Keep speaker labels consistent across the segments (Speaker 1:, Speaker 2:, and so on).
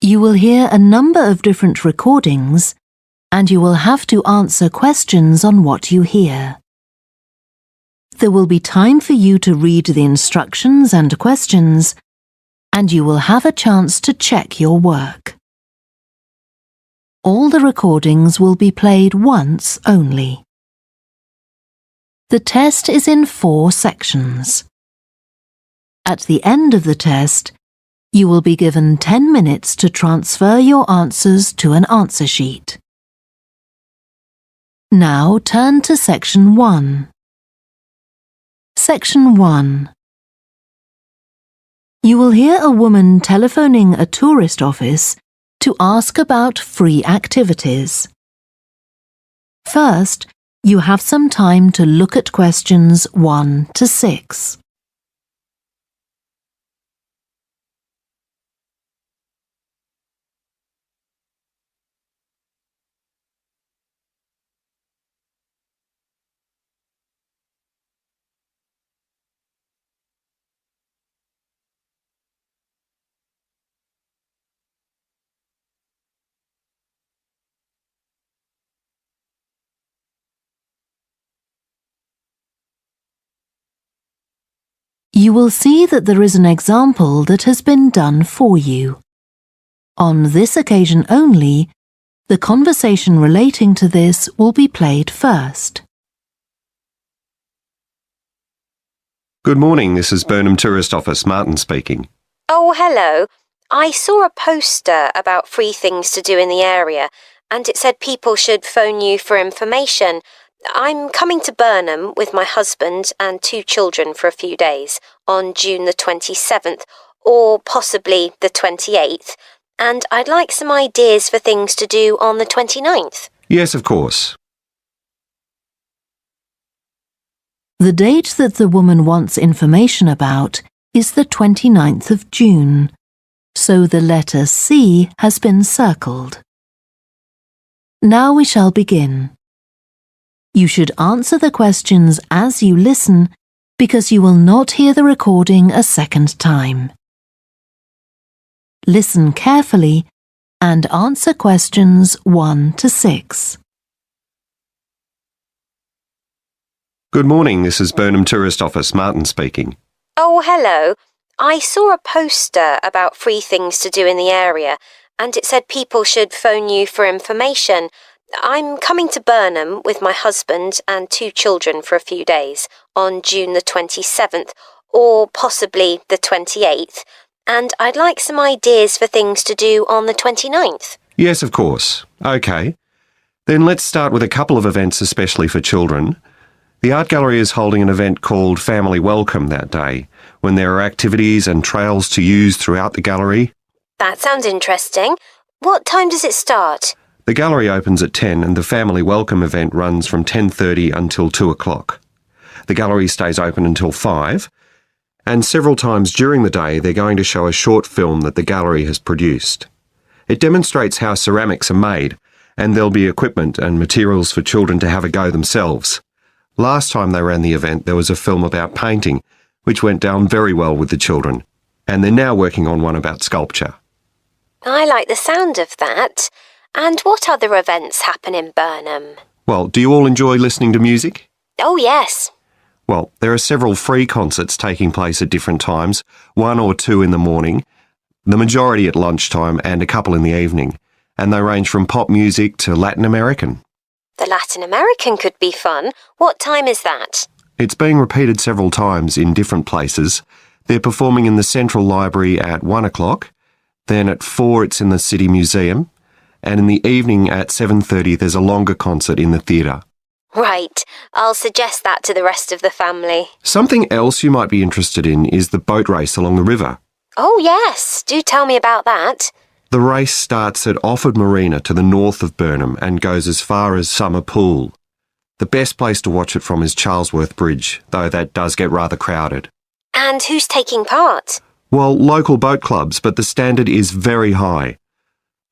Speaker 1: You will hear a number of different recordings, and you will have to answer questions on what you hear. There will be time for you to read the instructions and questions, and you will have a chance to check your work. All the recordings will be played once only. The test is in 4 sections. At the end of the test, you will be given 10 minutes to transfer your answers to an answer sheet. Now turn to Section 1. Section 1. You will hear a woman telephoning a tourist office to ask about free activities. First, you have some time to look at questions 1 to 6. You will see that there is an example that has been done for you. On this occasion only, the conversation relating to this will be played first.
Speaker 2: Good morning, this is Burnham Tourist Office, Martin speaking.
Speaker 3: Oh, hello. I saw a poster about free things to do in the area, and it said people should phone you for information. I'm coming to Burnham with my husband and 2 children for a few days on June the 27th, or possibly the 28th, and I'd like some ideas for things to do on the 29th.
Speaker 2: Yes, of course.
Speaker 1: The date that the woman wants information about is the 29th of June, so the letter C has been circled. Now we shall begin. You should answer the questions as you listen because you will not hear the recording a second time. Listen carefully and answer questions 1 to 6.
Speaker 2: Good morning, this is Burnham Tourist Office, Martin speaking.
Speaker 3: Oh, hello. I saw a poster about free things to do in the area, and it said people should phone you for information. I'm coming to Burnham with my husband and 2 children for a few days on June the 27th, or possibly the 28th, and I'd like some ideas for things to do on the 29th.
Speaker 2: Yes, of course. OK. Then let's start with a couple of events especially for children. The art gallery is holding an event called Family Welcome that day, when there are activities and trails to use throughout the gallery.
Speaker 3: That sounds interesting. What time does it start?
Speaker 2: The gallery opens at 10 and the Family Welcome event runs from 10:30 until 2 o'clock. The gallery stays open until 5, and several times during the day they're going to show a short film that the gallery has produced. It demonstrates how ceramics are made, and there'll be equipment and materials for children to have a go themselves. Last time they ran the event there was a film about painting, which went down very well with the children, and they're now working on one about sculpture.
Speaker 3: I like the sound of that. And what other events happen in Burnham?
Speaker 2: Well, do you all enjoy listening to music?
Speaker 3: Oh, yes.
Speaker 2: Well, there are several free concerts taking place at different times, 1 or 2 in the morning, the majority at lunchtime and a couple in the evening, and they range from pop music to Latin American.
Speaker 3: The Latin American could be fun. What time is that?
Speaker 2: It's being repeated several times in different places. They're performing in the Central Library at 1 o'clock, then at 4 it's in the City Museum, and in the evening at 7:30 there's a longer concert in the theatre.
Speaker 3: Right. I'll suggest that to the rest of the family.
Speaker 2: Something else you might be interested in is the boat race along the river.
Speaker 3: Oh, yes. Do tell me about that.
Speaker 2: The race starts at Offord Marina to the north of Burnham and goes as far as Summer Pool. The best place to watch it from is Charlesworth Bridge, though that does get rather crowded.
Speaker 3: And who's taking part?
Speaker 2: Well, local boat clubs, but the standard is very high.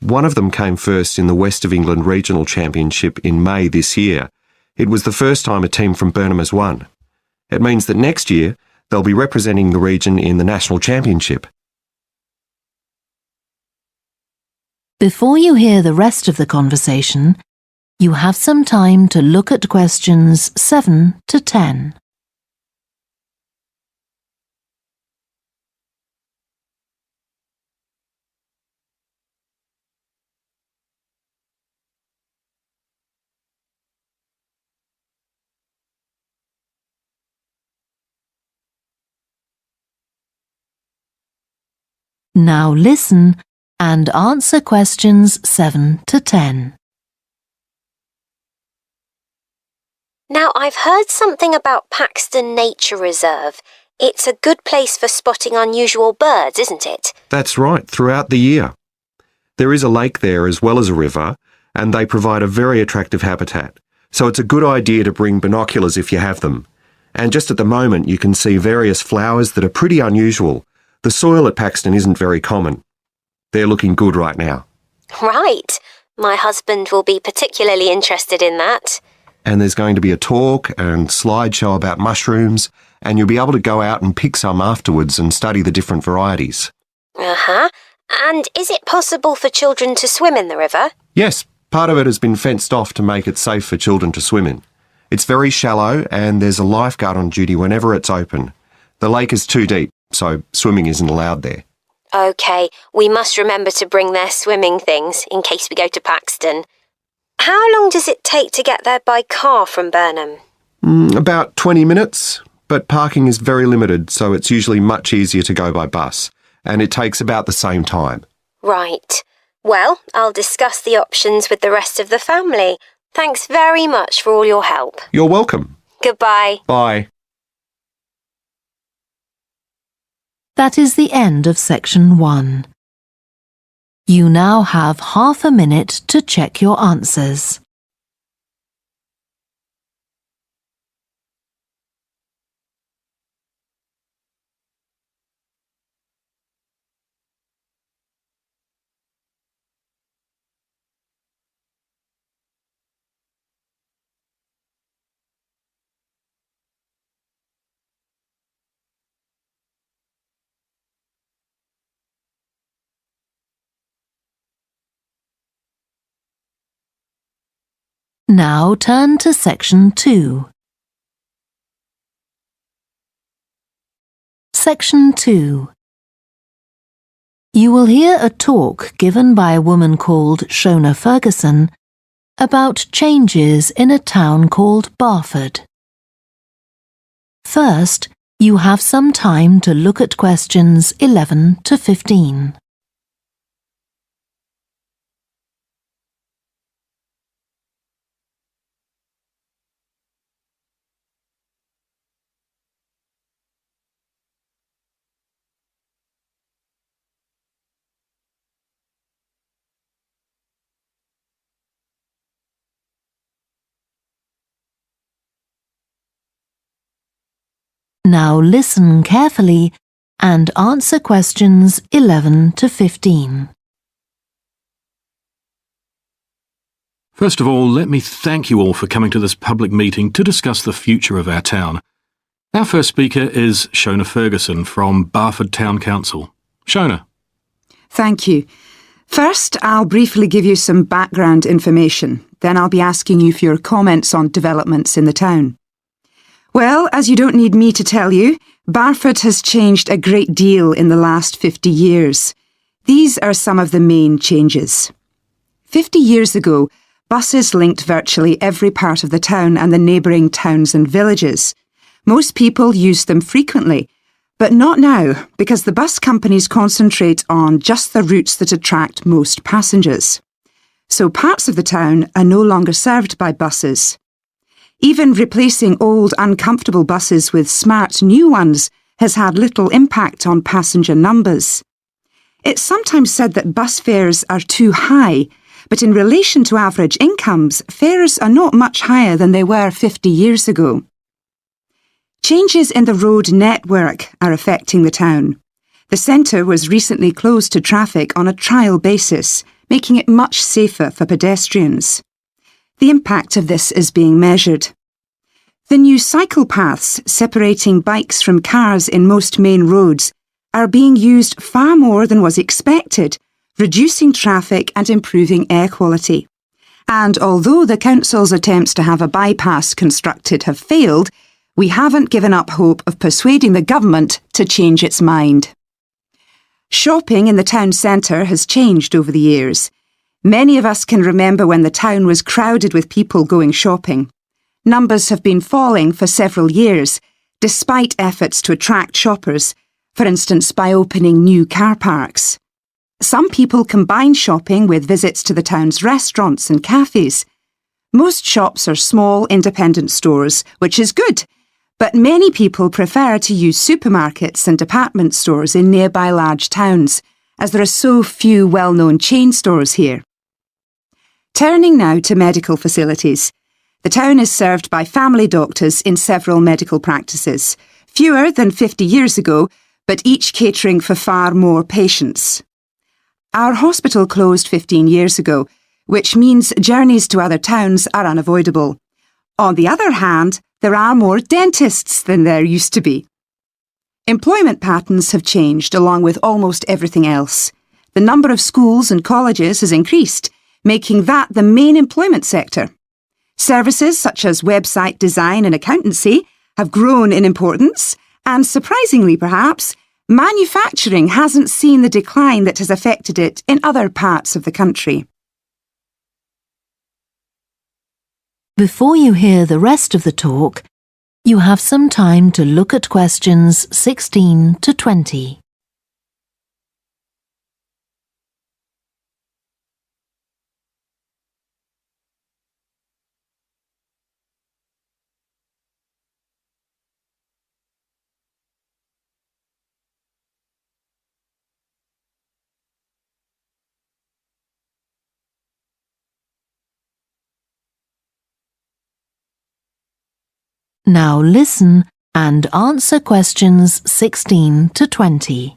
Speaker 2: One of them came first in the West of England Regional Championship in May this year. It was the first time a team from Burnham has won. It means that next year they'll be representing the region in the National Championship.
Speaker 1: Before you hear the rest of the conversation, you have some time to look at questions 7 to 10. Now listen and answer questions 7 to 10.
Speaker 3: Now, I've heard something about Paxton Nature Reserve. It's a good place for spotting unusual birds, isn't it?
Speaker 2: That's right, throughout the year. There is a lake there as well as a river, and they provide a very attractive habitat. So it's a good idea to bring binoculars if you have them. And just at the moment you can see various flowers that are pretty unusual. The soil at Paxton isn't very common. They're looking good right now.
Speaker 3: Right. My husband will be particularly interested in that.
Speaker 2: And there's going to be a talk and slideshow about mushrooms, and you'll be able to go out and pick some afterwards and study the different varieties.
Speaker 3: Uh-huh. And is it possible for children to swim in the river?
Speaker 2: Yes, part of it has been fenced off to make it safe for children to swim in. It's very shallow and there's a lifeguard on duty whenever it's open. The lake is too deep, so swimming isn't allowed there.
Speaker 3: OK, we must remember to bring their swimming things in case we go to Paxton. How long does it take to get there by car from Burnham?
Speaker 2: About 20 minutes, but parking is very limited, so it's usually much easier to go by bus, and it takes about the same time.
Speaker 3: Right. Well, I'll discuss the options with the rest of the family. Thanks very much for all your help.
Speaker 2: You're welcome.
Speaker 3: Goodbye.
Speaker 2: Bye.
Speaker 1: That is the end of section 1. You now have half a minute to check your answers. Now turn to section 2. Section 2. You will hear a talk given by a woman called Shona Ferguson about changes in a town called Barford. First, you have some time to look at questions 11 to 15. Now listen carefully and answer questions 11 to 15.
Speaker 4: First of all, let me thank you all for coming to this public meeting to discuss the future of our town. Our first speaker is Shona Ferguson from Barford Town Council. Shona.
Speaker 5: Thank you. First, I'll briefly give you some background information. Then I'll be asking you for your comments on developments in the town. Well, as you don't need me to tell you, Barford has changed a great deal in the last 50 years. These are some of the main changes. 50 years ago, buses linked virtually every part of the town and the neighbouring towns and villages. Most people used them frequently, but not now, because the bus companies concentrate on just the routes that attract most passengers. So parts of the town are no longer served by buses. Even replacing old, uncomfortable buses with smart new ones has had little impact on passenger numbers. It's sometimes said that bus fares are too high, but in relation to average incomes, fares are not much higher than they were 50 years ago. Changes in the road network are affecting the town. The centre was recently closed to traffic on a trial basis, making it much safer for pedestrians. The impact of this is being measured. The new cycle paths separating bikes from cars in most main roads are being used far more than was expected, reducing traffic and improving air quality. And although the council's attempts to have a bypass constructed have failed, we haven't given up hope of persuading the government to change its mind. Shopping in the town centre has changed over the years. Many of us can remember when the town was crowded with people going shopping. Numbers have been falling for several years, despite efforts to attract shoppers, for instance by opening new car parks. Some people combine shopping with visits to the town's restaurants and cafes. Most shops are small independent stores, which is good, but many people prefer to use supermarkets and department stores in nearby large towns, as there are so few well-known chain stores here. Turning now to medical facilities. The town is served by family doctors in several medical practices, fewer than 50 years ago, but each catering for far more patients. Our hospital closed 15 years ago, which means journeys to other towns are unavoidable. On the other hand, there are more dentists than there used to be. Employment patterns have changed along with almost everything else. The number of schools and colleges has increased, making that the main employment sector. Services such as website design and accountancy have grown in importance, and surprisingly perhaps, manufacturing hasn't seen the decline that has affected it in other parts of the country.
Speaker 1: Before you hear the rest of the talk, you have some time to look at questions 16 to 20. Now listen and answer questions 16 to 20.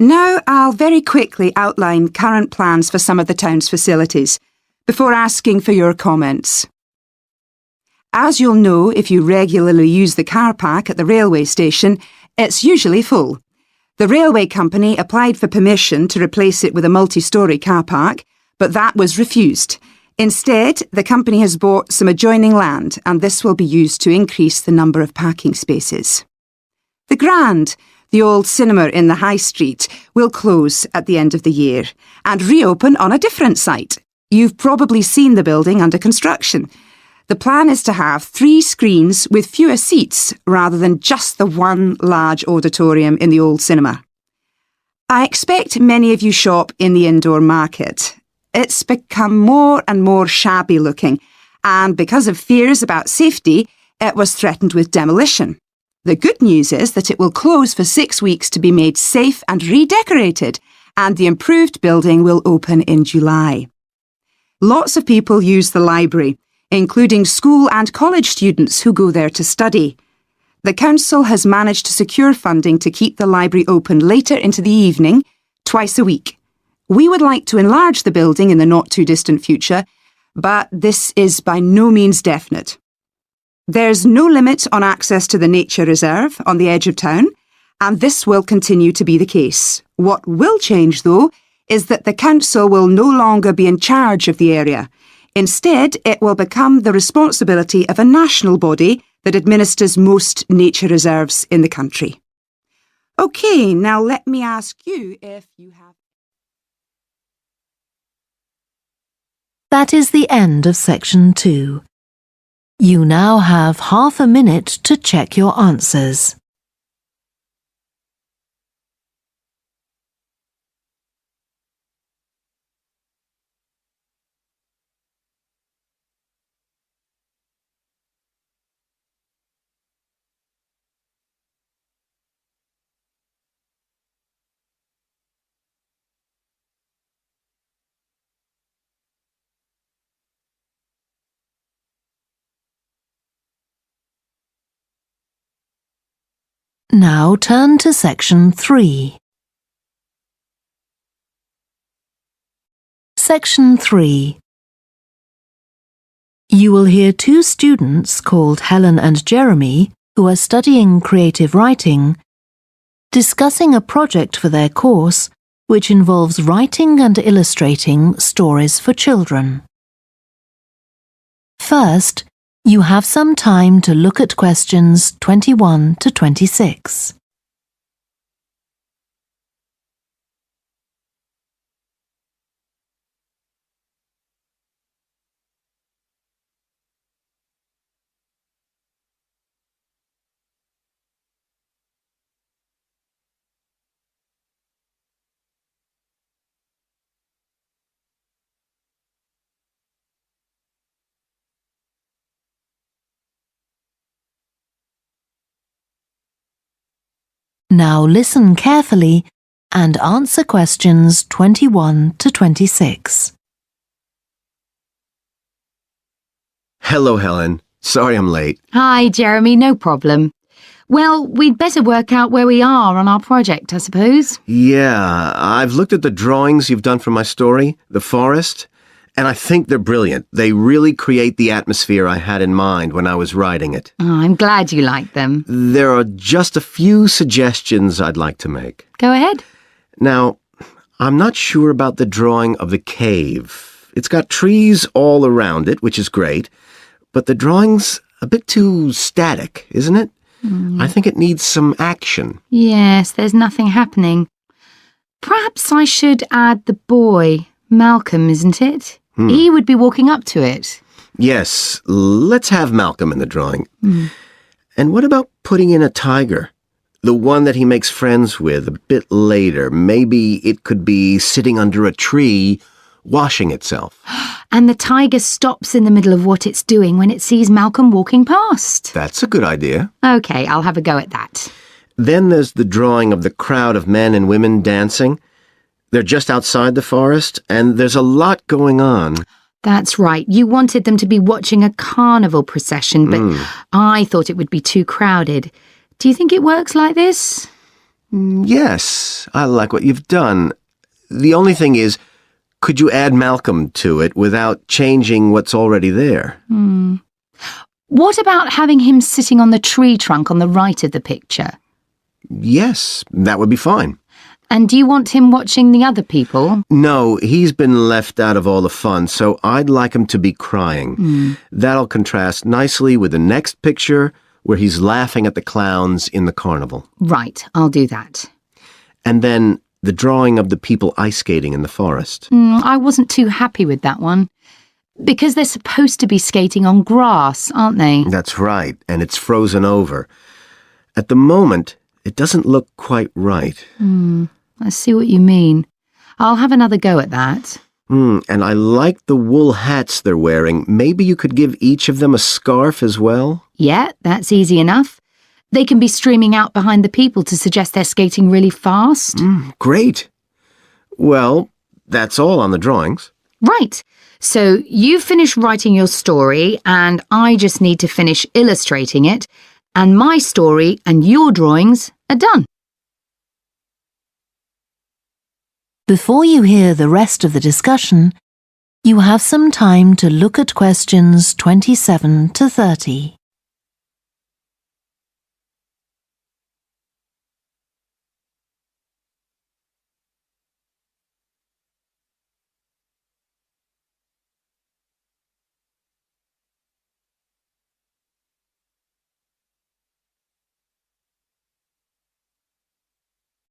Speaker 5: Now I'll very quickly outline current plans for some of the town's facilities, before asking for your comments. As you'll know if you regularly use the car park at the railway station, it's usually full. The railway company applied for permission to replace it with a multi-storey car park, but that was refused. Instead, the company has bought some adjoining land, and this will be used to increase the number of parking spaces. The Grand, the old cinema in the High Street, will close at the end of the year and reopen on a different site. You've probably seen the building under construction. The plan is to have 3 screens with fewer seats rather than just the one large auditorium in the old cinema. I expect many of you shop in the indoor market. It's become more and more shabby looking, and because of fears about safety, it was threatened with demolition. The good news is that it will close for 6 weeks to be made safe and redecorated, and the improved building will open in July. Lots of people use the library, including school and college students who go there to study. The council has managed to secure funding to keep the library open later into the evening, twice a week. We would like to enlarge the building in the not-too-distant future, but this is by no means definite. There's no limit on access to the nature reserve on the edge of town, and this will continue to be the case. What will change, though, is that the council will no longer be in charge of the area. Instead, it will become the responsibility of a national body that administers most nature reserves in the country. OK, now let me ask you if you have...
Speaker 1: That is the end of section 2. You now have half a minute to check your answers. Now turn to section 3. Section 3. You will hear 2 students called Helen and Jeremy, who are studying creative writing, discussing a project for their course which involves writing and illustrating stories for children. First, you have some time to look at questions 21 to 26. Now listen carefully and answer questions 21 to 26.
Speaker 6: Hello, Helen. Sorry I'm late.
Speaker 7: Hi, Jeremy, no problem. Well, we'd better work out where we are on our project, I suppose.
Speaker 6: Yeah, I've looked at the drawings you've done for my story, The Forest, and I think they're brilliant. They really create the atmosphere I had in mind when I was writing it.
Speaker 7: Oh, I'm glad you like them.
Speaker 6: There are just a few suggestions I'd like to make.
Speaker 7: Go ahead.
Speaker 6: Now, I'm not sure about the drawing of the cave. It's got trees all around it, which is great, but the drawing's a bit too static, isn't it? I think it needs some action.
Speaker 7: Yes, there's nothing happening. Perhaps I should add the boy, Malcolm, isn't it? He would be walking up to it.
Speaker 6: Yes, let's have Malcolm in the drawing. And what about putting in a tiger? The one that he makes friends with a bit later. Maybe it could be sitting under a tree, washing itself.
Speaker 7: And the tiger stops in the middle of what it's doing when it sees Malcolm walking past.
Speaker 6: That's a good idea.
Speaker 7: OK, I'll have a go at that.
Speaker 6: Then there's the drawing of the crowd of men and women dancing. They're just outside the forest, and there's a lot going on.
Speaker 7: That's right. You wanted them to be watching a carnival procession, but I thought it would be too crowded. Do you think it works like this?
Speaker 6: Yes, I like what you've done. The only thing is, could you add Malcolm to it without changing what's already there?
Speaker 7: What about having him sitting on the tree trunk on the right of the picture?
Speaker 6: Yes, that would be fine.
Speaker 7: And do you want him watching the other people?
Speaker 6: No, he's been left out of all the fun, so I'd like him to be crying. That'll contrast nicely with the next picture where he's laughing at the clowns in the carnival.
Speaker 7: Right, I'll do that.
Speaker 6: And then the drawing of the people ice skating in the forest.
Speaker 7: I wasn't too happy with that one. Because they're supposed to be skating on grass, aren't they?
Speaker 6: That's right, and it's frozen over. At the moment, it doesn't look quite right.
Speaker 7: I see what you mean. I'll have another go at that.
Speaker 6: And I like the wool hats they're wearing. Maybe you could give each of them a scarf as well?
Speaker 7: Yeah, that's easy enough. They can be streaming out behind the people to suggest they're skating really fast.
Speaker 6: Great. Well, that's all on the drawings.
Speaker 7: Right. So you've finished writing your story and I just need to finish illustrating it, and my story and your drawings are done.
Speaker 1: Before you hear the rest of the discussion, you have some time to look at questions 27 to 30.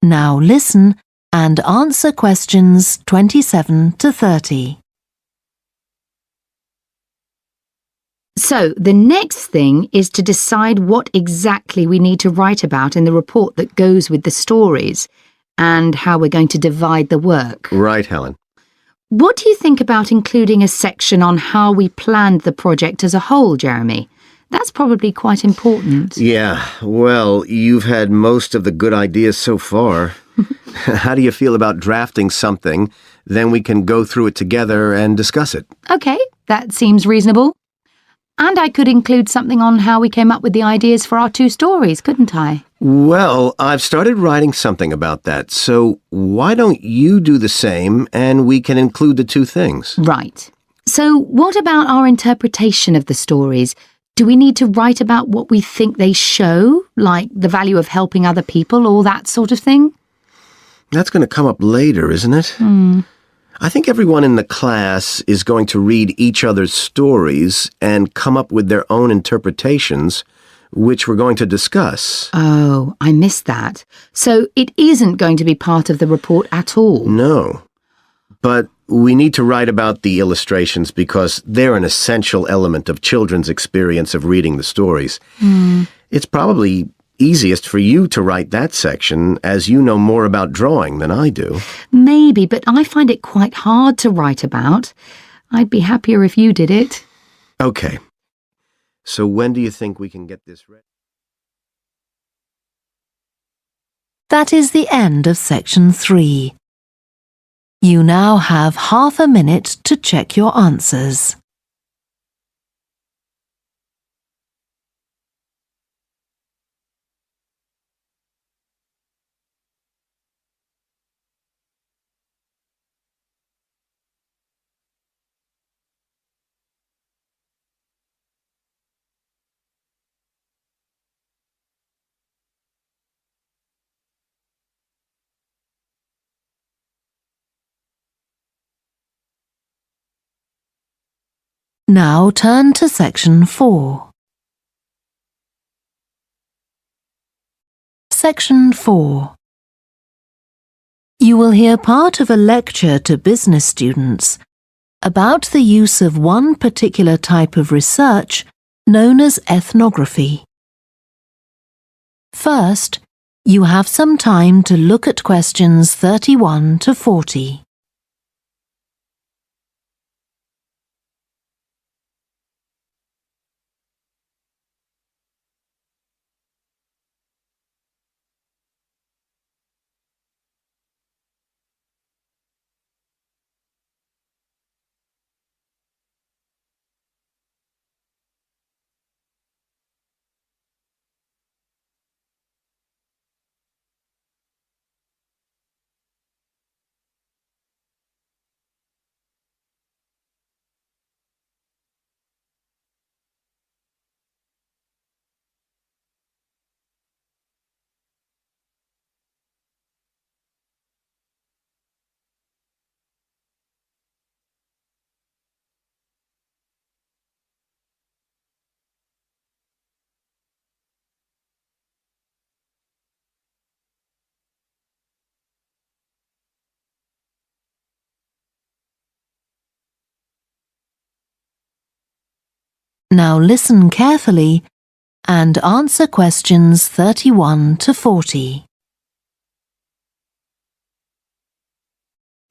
Speaker 1: Now listen and answer questions 27 to 30.
Speaker 7: So the next thing is to decide what exactly we need to write about in the report that goes with the stories and how we're going to divide the work.
Speaker 6: Right, Helen.
Speaker 7: What do you think about including a section on how we planned the project as a whole, Jeremy? That's probably quite important.
Speaker 6: Yeah, well, you've had most of the good ideas so far. How do you feel about drafting something? Then we can go through it together and discuss it.
Speaker 7: OK, that seems reasonable. And I could include something on how we came up with the ideas for our two stories, couldn't I?
Speaker 6: Well, I've started writing something about that, so why don't you do the same and we can include the two things?
Speaker 7: Right. So what about our interpretation of the stories? Do we need to write about what we think they show, like the value of helping other people or that sort of thing?
Speaker 6: That's going to come up later, isn't it? I think everyone in the class is going to read each other's stories and come up with their own interpretations, which we're going to discuss.
Speaker 7: Oh, I missed that. So it isn't going to be part of the report at all?
Speaker 6: No. But we need to write about the illustrations because they're an essential element of children's experience of reading the stories. It's probably easiest for you to write that section as you know more about drawing than I do.
Speaker 7: Maybe, but I find it quite hard to write about. I'd be happier if you did it.
Speaker 6: Okay. So when do you think we can get this ready?
Speaker 1: That is the end of section 3. You now have half a minute to check your answers. Now turn to section 4. Section 4. You will hear part of a lecture to business students about the use of one particular type of research known as ethnography. First, you have some time to look at questions 31 to 40. Now listen carefully and answer questions 31 to 40.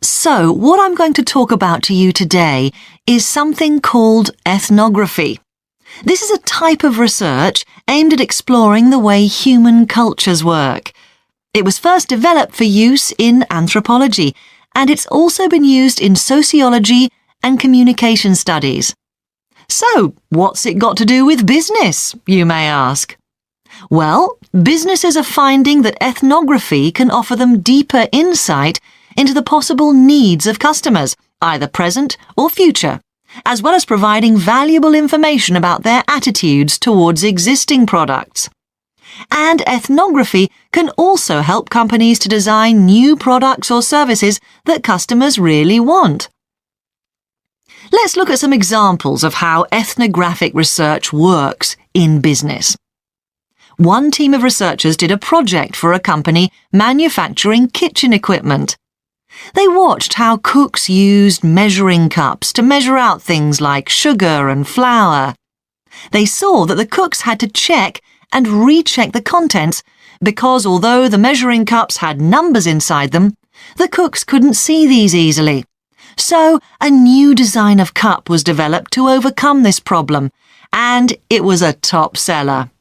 Speaker 8: So, what I'm going to talk about to you today is something called ethnography. This is a type of research aimed at exploring the way human cultures work. It was first developed for use in anthropology, and it's also been used in sociology and communication studies. So, what's it got to do with business, you may ask? Well, businesses are finding that ethnography can offer them deeper insight into the possible needs of customers, either present or future, as well as providing valuable information about their attitudes towards existing products. And ethnography can also help companies to design new products or services that customers really want. Let's look at some examples of how ethnographic research works in business. One team of researchers did a project for a company manufacturing kitchen equipment. They watched how cooks used measuring cups to measure out things like sugar and flour. They saw that the cooks had to check and recheck the contents because although the measuring cups had numbers inside them, the cooks couldn't see these easily. So, a new design of cup was developed to overcome this problem, and it was a top seller.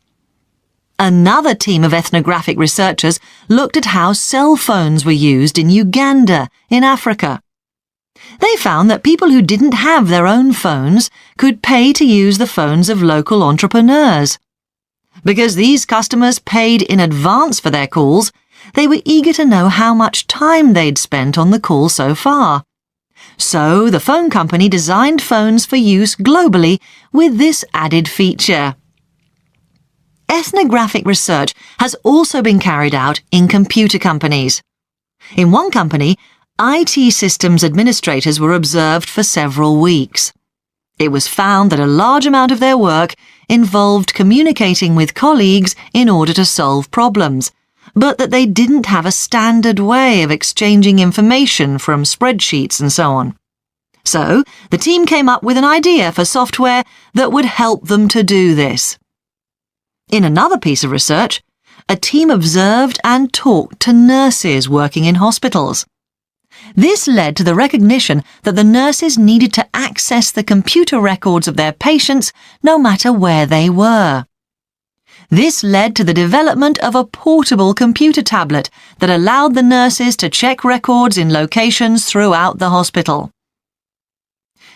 Speaker 8: Another team of ethnographic researchers looked at how cell phones were used in Uganda, in Africa. They found that people who didn't have their own phones could pay to use the phones of local entrepreneurs. Because these customers paid in advance for their calls, they were eager to know how much time they'd spent on the call so far. So the phone company designed phones for use globally with this added feature. Ethnographic research has also been carried out in computer companies. In one company, IT systems administrators were observed for several weeks. It was found that a large amount of their work involved communicating with colleagues in order to solve problems, but that they didn't have a standard way of exchanging information from spreadsheets and so on. So, the team came up with an idea for software that would help them to do this. In another piece of research, a team observed and talked to nurses working in hospitals. This led to the recognition that the nurses needed to access the computer records of their patients no matter where they were. This led to the development of a portable computer tablet that allowed the nurses to check records in locations throughout the hospital.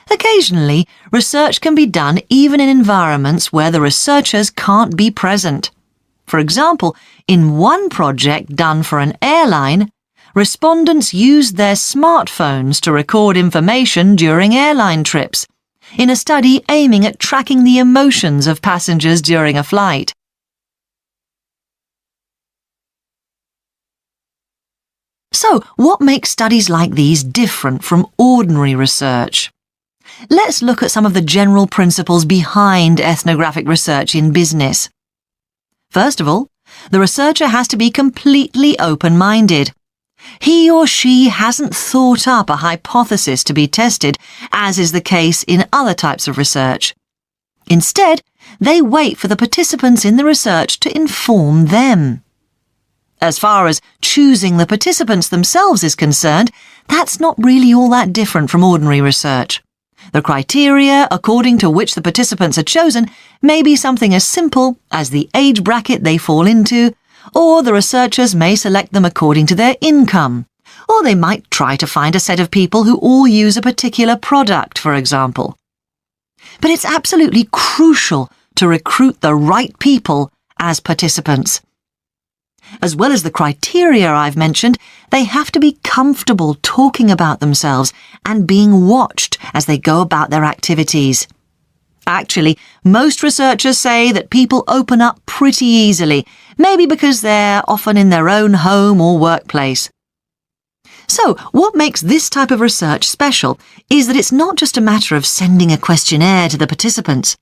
Speaker 8: Occasionally, research can be done even in environments where the researchers can't be present. For example, in one project done for an airline, respondents used their smartphones to record information during airline trips, in a study aiming at tracking the emotions of passengers during a flight. So, what makes studies like these different from ordinary research? Let's look at some of the general principles behind ethnographic research in business. First of all, the researcher has to be completely open-minded. He or she hasn't thought up a hypothesis to be tested, as is the case in other types of research. Instead, they wait for the participants in the research to inform them. As far as choosing the participants themselves is concerned, that's not really all that different from ordinary research. The criteria according to which the participants are chosen may be something as simple as the age bracket they fall into, or the researchers may select them according to their income, or they might try to find a set of people who all use a particular product, for example. But it's absolutely crucial to recruit the right people as participants. As well as the criteria I've mentioned, they have to be comfortable talking about themselves and being watched as they go about their activities. Actually, most researchers say that people open up pretty easily, maybe because they're often in their own home or workplace. So, what makes this type of research special is that it's not just a matter of sending a questionnaire to the participants.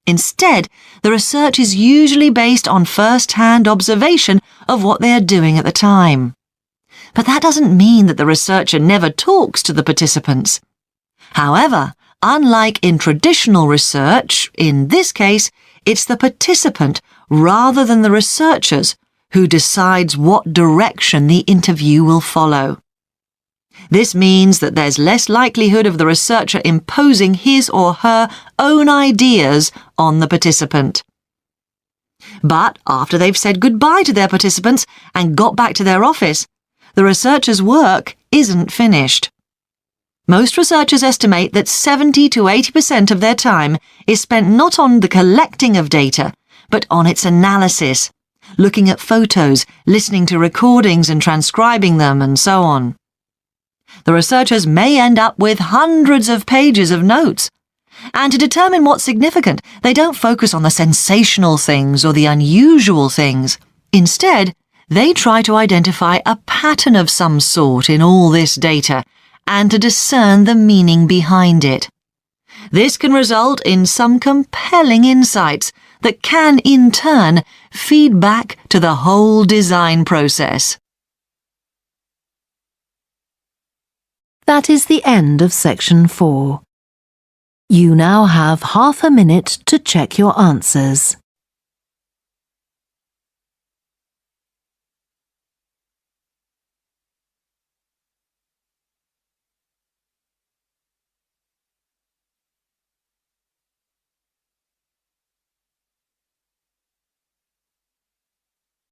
Speaker 8: Instead, the research is usually based on first-hand observation of what they are doing at the time. But that doesn't mean that the researcher never talks to the participants. However, unlike in traditional research, in this case, it's the participant rather than the researchers who decides what direction the interview will follow. This means that there's less likelihood of the researcher imposing his or her own ideas on the participant. But after they've said goodbye to their participants and got back to their office, the researcher's work isn't finished. Most researchers estimate that 70 to 80% of their time is spent not on the collecting of data, but on its analysis, looking at photos, listening to recordings and transcribing them, and so on. The researchers may end up with hundreds of pages of notes. And to determine what's significant, they don't focus on the sensational things or the unusual things. Instead, they try to identify a pattern of some sort in all this data and to discern the meaning behind it. This can result in some compelling insights that can, in turn, feed back to the whole design process.
Speaker 1: That is the end of section 4. You now have half a minute to check your answers.